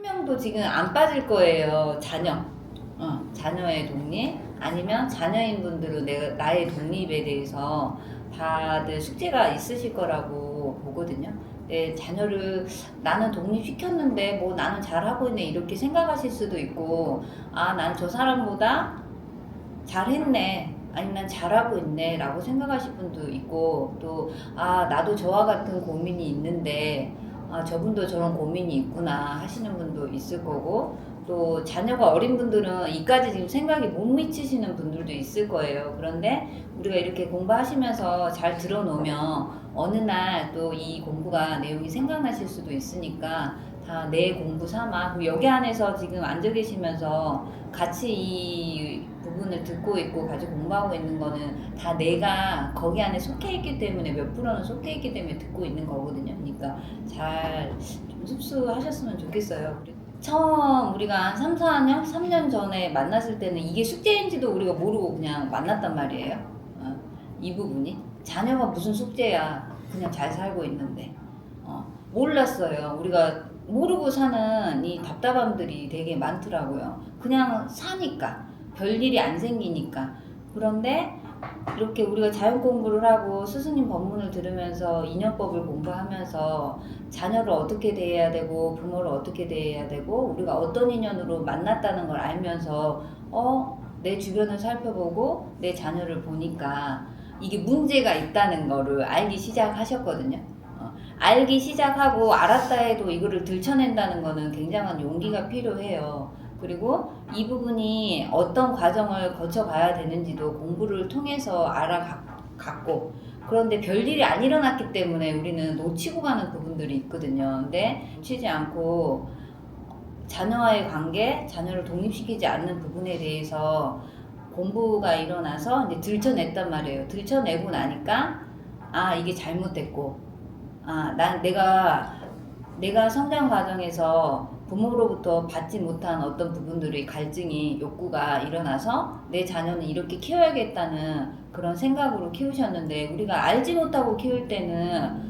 명도 지금 안 빠질 거예요. 자녀의 독립 아니면 자녀인 분들은 나의 독립에 대해서 다들 숙제가 있으실 거라고 보거든요. 내 자녀를 나는 독립시켰는데 뭐 나는 잘하고 있네 이렇게 생각하실 수도 있고, 아, 난 저 사람보다 잘했네, 아니면 난 잘하고 있네 라고 생각하실 분도 있고, 또 아, 나도 저와 같은 고민이 있는데 아, 저분도 저런 고민이 있구나 하시는 분도 있을 거고, 또 자녀가 어린 분들은 이까지 지금 생각이 못 미치시는 분들도 있을 거예요. 그런데 우리가 이렇게 공부하시면서 잘 들어놓으면 어느 날 또 이 공부가 내용이 생각나실 수도 있으니까 다 내 공부 삼아, 그리고 여기 안에서 지금 앉아 계시면서 같이 이 부분을 듣고 있고 같이 공부하고 있는 거는 다 내가 거기 안에 속해 있기 때문에, 몇 프로는 속해 있기 때문에 듣고 있는 거거든요. 그러니까 잘 좀 흡수하셨으면 좋겠어요. 처음 우리가 한 3, 4년, 3년 전에 만났을 때는 이게 숙제인지도 우리가 모르고 그냥 만났단 말이에요. 이 부분이 자녀가 무슨 숙제야, 그냥 잘 살고 있는데 몰랐어요. 우리가 모르고 사는 이 답답함들이 되게 많더라고요. 그냥 사니까 별일이 안 생기니까. 그런데 이렇게 우리가 자연 공부를 하고 스승님 법문을 들으면서 인연법을 공부하면서 자녀를 어떻게 대해야 되고 부모를 어떻게 대해야 되고 우리가 어떤 인연으로 만났다는 걸 알면서 내 주변을 살펴보고 내 자녀를 보니까 이게 문제가 있다는 거를 알기 시작하셨거든요. 알기 시작하고 알았다 해도 이거를 들춰낸다는 거는 굉장한 용기가 필요해요. 그리고 이 부분이 어떤 과정을 거쳐가야 되는지도 공부를 통해서 알아갔고, 그런데 별일이 안 일어났기 때문에 우리는 놓치고 가는 부분들이 있거든요. 근데 놓치지 않고 자녀와의 관계, 자녀를 독립시키지 않는 부분에 대해서 공부가 일어나서 이제 들춰냈단 말이에요. 들춰내고 나니까 아, 이게 잘못됐고, 내가 성장 과정에서 부모로부터 받지 못한 어떤 부분들의 갈증이, 욕구가 일어나서 내 자녀는 이렇게 키워야겠다는 그런 생각으로 키우셨는데, 우리가 알지 못하고 키울 때는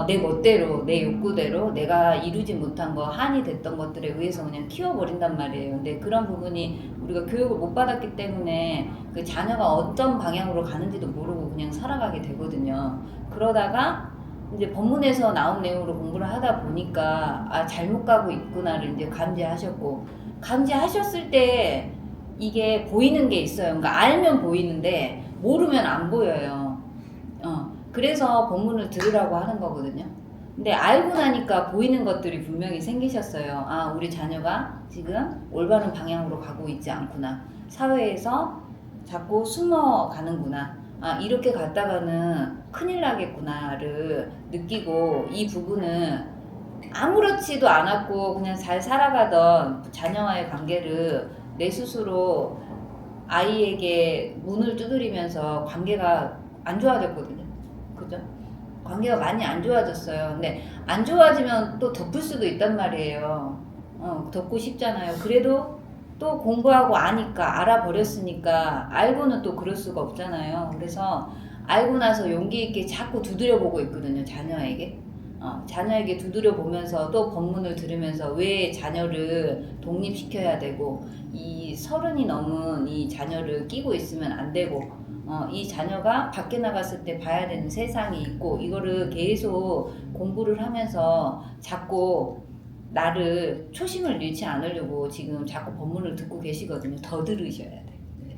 내 멋대로, 내 욕구대로 내가 이루지 못한 거, 한이 됐던 것들에 의해서 그냥 키워버린단 말이에요. 근데 그런 부분이 우리가 교육을 못 받았기 때문에 그 자녀가 어떤 방향으로 가는지도 모르고 그냥 살아가게 되거든요. 그러다가 이제 법문에서 나온 내용으로 공부를 하다 보니까 아, 잘못 가고 있구나를 이제 감지하셨고, 감지하셨을 때 이게 보이는 게 있어요. 그러니까 알면 보이는데 모르면 안 보여요. 그래서 법문을 들으라고 하는 거거든요. 근데 알고 나니까 보이는 것들이 분명히 생기셨어요. 아, 우리 자녀가 지금 올바른 방향으로 가고 있지 않구나. 사회에서 자꾸 숨어가는구나. 아, 이렇게 갔다가는 큰일 나겠구나를 느끼고, 이 부분은 아무렇지도 않았고 그냥 잘 살아가던 자녀와의 관계를 내 스스로 아이에게 문을 두드리면서 관계가 안 좋아졌거든요. 그죠? 관계가 많이 안 좋아졌어요. 근데 안 좋아지면 또 덮을 수도 있단 말이에요. 덮고 싶잖아요. 그래도 또 공부하고 아니까, 알아버렸으니까 알고는 또 그럴 수가 없잖아요. 그래서 알고 나서 용기 있게 자꾸 두드려보고 있거든요. 자녀에게 두드려보면서 또 법문을 들으면서 왜 자녀를 독립시켜야 되고, 이 30이 넘은 이 자녀를 끼고 있으면 안 되고, 이 자녀가 밖에 나갔을 때 봐야 되는 세상이 있고, 이거를 계속 공부를 하면서 자꾸 나를 초심을 잃지 않으려고 지금 자꾸 법문을 듣고 계시거든요. 더 들으셔야 돼. 네.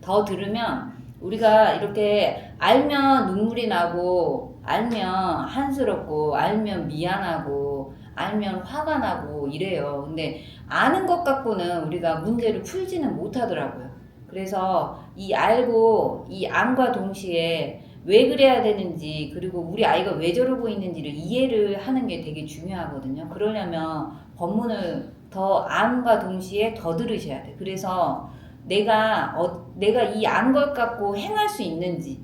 더 들으면, 우리가 이렇게 알면 눈물이 나고, 알면 한스럽고, 알면 미안하고, 알면 화가 나고 이래요. 근데 아는 것 갖고는 우리가 문제를 풀지는 못하더라고요. 그래서 이 알고 이 암과 동시에 왜 그래야 되는지, 그리고 우리 아이가 왜 저러고 있는지를 이해를 하는 게 되게 중요하거든요. 그러려면 법문을 더 암과 동시에 더 들으셔야 돼. 그래서 내가 이 안 것 갖고 행할 수 있는지,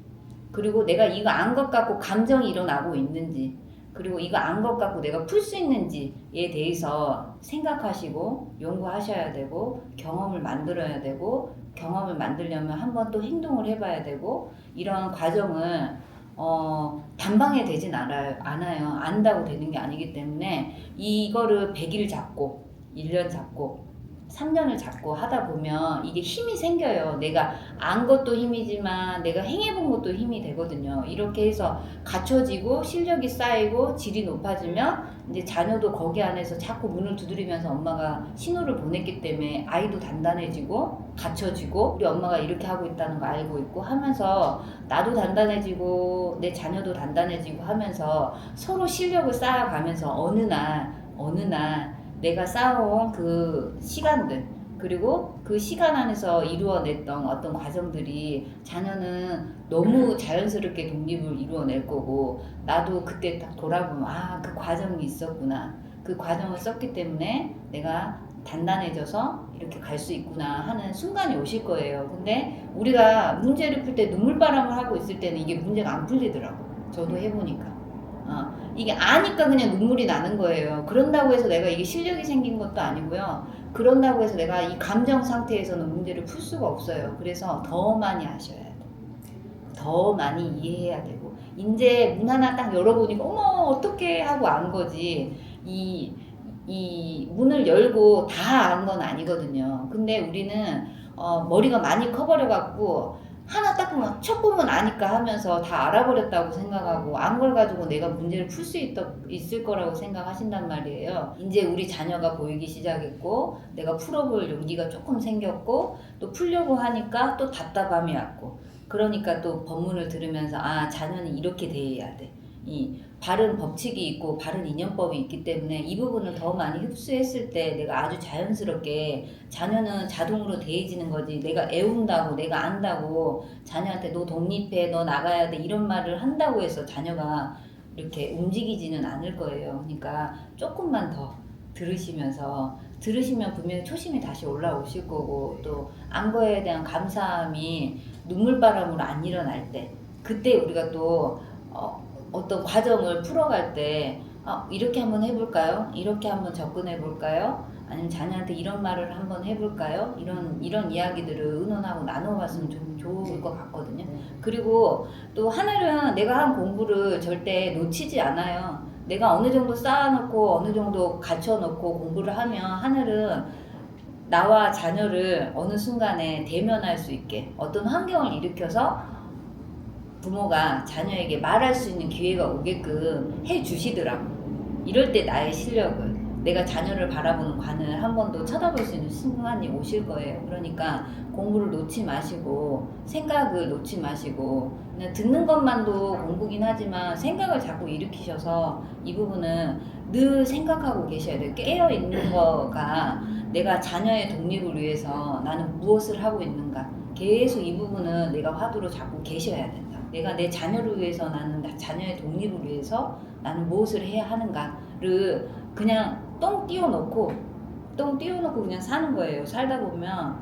그리고 내가 이거 안 것 갖고 감정이 일어나고 있는지, 그리고 이거 안 것 갖고 내가 풀 수 있는지에 대해서 생각하시고 연구하셔야 되고, 경험을 만들어야 되고, 경험을 만들려면 한번 또 행동을 해봐야 되고, 이런 과정을 단방에 되진 않아요. 안다고 되는 게 아니기 때문에 이거를 100일 잡고 1년 잡고 3년을 잡고 하다 보면 이게 힘이 생겨요. 내가 안 것도 힘이지만 내가 행해본 것도 힘이 되거든요. 이렇게 해서 갖춰지고 실력이 쌓이고 질이 높아지면 이제 자녀도 거기 안에서 자꾸 문을 두드리면서 엄마가 신호를 보냈기 때문에 아이도 단단해지고 갖춰지고 우리 엄마가 이렇게 하고 있다는 거 알고 있고 하면서 나도 단단해지고 내 자녀도 단단해지고 하면서 서로 실력을 쌓아가면서 어느 날 내가 쌓아온 그 시간들 그리고 그 시간 안에서 이루어냈던 어떤 과정들이 자녀는 너무 자연스럽게 독립을 이루어낼 거고 나도 그때 딱 돌아보면 그 과정이 있었구나. 그 과정을 썼기 때문에 내가 단단해져서 이렇게 갈 수 있구나 하는 순간이 오실 거예요. 근데 우리가 문제를 풀 때 눈물바람을 하고 있을 때는 이게 문제가 안 풀리더라고. 저도 해보니까. 이게 아니까 그냥 눈물이 나는 거예요. 그런다고 해서 내가 이게 실력이 생긴 것도 아니고요. 그런다고 해서 내가 이 감정 상태에서는 문제를 풀 수가 없어요. 그래서 더 많이 하셔야 돼. 더 많이 이해해야 되고. 이제 문 하나 딱 열어보니까 어머 어떻게 하고 안 거지. 이 문을 열고 다 안 건 아니거든요. 근데 우리는 머리가 많이 커버려갖고 하나 딱 보면 첫 보면 아니까 하면서 다 알아버렸다고 생각하고 안 걸 가지고 내가 문제를 풀 수 있을 거라고 생각하신단 말이에요. 이제 우리 자녀가 보이기 시작했고 내가 풀어볼 용기가 조금 생겼고 또 풀려고 하니까 또 답답함이 왔고 그러니까 또 법문을 들으면서 자녀는 이렇게 대해야 돼. 이 바른 법칙이 있고 바른 인연법이 있기 때문에 이 부분을 더 많이 흡수했을 때 내가 아주 자연스럽게 자녀는 자동으로 대해지는 거지. 내가 애운다고 내가 안다고 자녀한테 너 독립해 너 나가야 돼 이런 말을 한다고 해서 자녀가 이렇게 움직이지는 않을 거예요. 그러니까 조금만 더 들으시면 분명히 초심이 다시 올라오실 거고 또 안 거에 대한 감사함이 눈물바람으로 안 일어날 때 그때 우리가 또 어떤 과정을 풀어갈 때 이렇게 한번 해볼까요? 이렇게 한번 접근해 볼까요? 아니면 자녀한테 이런 말을 한번 해볼까요? 이런 이야기들을 의논하고 나눠봤으면 좀 좋을 것 같거든요. 그리고 또 하늘은 내가 한 공부를 절대 놓치지 않아요. 내가 어느 정도 쌓아놓고 어느 정도 갖춰놓고 공부를 하면 하늘은 나와 자녀를 어느 순간에 대면할 수 있게 어떤 환경을 일으켜서 부모가 자녀에게 말할 수 있는 기회가 오게끔 해주시더라고. 이럴 때 나의 실력을 내가 자녀를 바라보는 관을 한 번 더 쳐다볼 수 있는 순간이 오실 거예요. 그러니까 공부를 놓지 마시고 생각을 놓지 마시고 그냥 듣는 것만도 공부긴 하지만 생각을 자꾸 일으키셔서 이 부분은 늘 생각하고 계셔야 돼요. 깨어있는 거가 내가 자녀의 독립을 위해서 나는 무엇을 하고 있는가 계속 이 부분은 내가 화두로 잡고 계셔야 된다. 내가 내 자녀를 위해서 나는 자녀의 독립을 위해서 나는 무엇을 해야 하는가를 그냥 똥 띄워놓고 그냥 사는 거예요. 살다 보면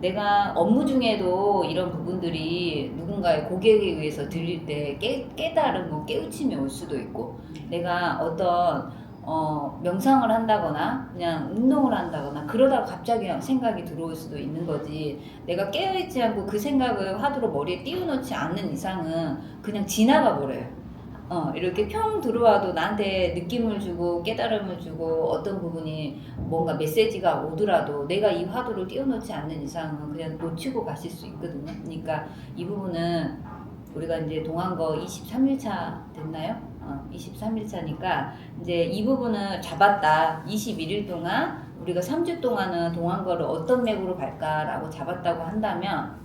내가 업무 중에도 이런 부분들이 누군가의 고객에 의해서 들릴 때 깨달음, 깨우침이 올 수도 있고 내가 어떤 명상을 한다거나 그냥 운동을 한다거나 그러다가 갑자기 생각이 들어올 수도 있는 거지. 내가 깨어있지 않고 그 생각을 화두로 머리에 띄워놓지 않는 이상은 그냥 지나가 버려요. 이렇게 평 들어와도 나한테 느낌을 주고 깨달음을 주고 어떤 부분이 뭔가 메시지가 오더라도 내가 이 화두를 띄워놓지 않는 이상은 그냥 놓치고 가실 수 있거든요. 그러니까 이 부분은 우리가 이제 동안거 23일차 됐나요? 23일차니까 이제 이 부분을 잡았다. 21일 동안 우리가 3주 동안은 동안거를 어떤 맥으로 갈까라고 잡았다고 한다면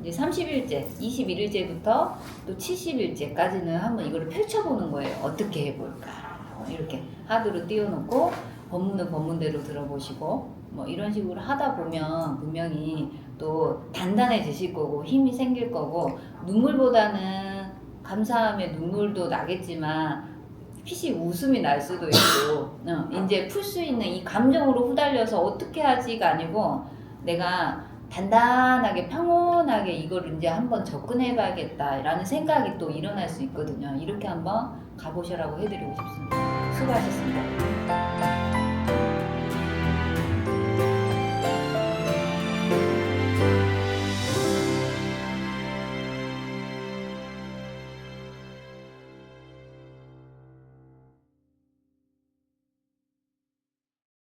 이제 30일째, 21일째부터 또 70일째까지는 한번 이거를 펼쳐보는 거예요. 어떻게 해볼까? 이렇게 하드로 띄워놓고 법문은 법문대로 들어보시고 뭐 이런 식으로 하다 보면 분명히 또 단단해지실 거고 힘이 생길 거고 눈물보다는 감사함의 눈물도 나겠지만 피식 웃음이 날 수도 있고 이제 풀 수 있는 이 감정으로 후달려서 어떻게 하지가 아니고 내가 단단하게 평온하게 이거를 이제 한번 접근해 봐야겠다라는 생각이 또 일어날 수 있거든요. 이렇게 한번 가보시라고 해드리고 싶습니다. 수고하셨습니다.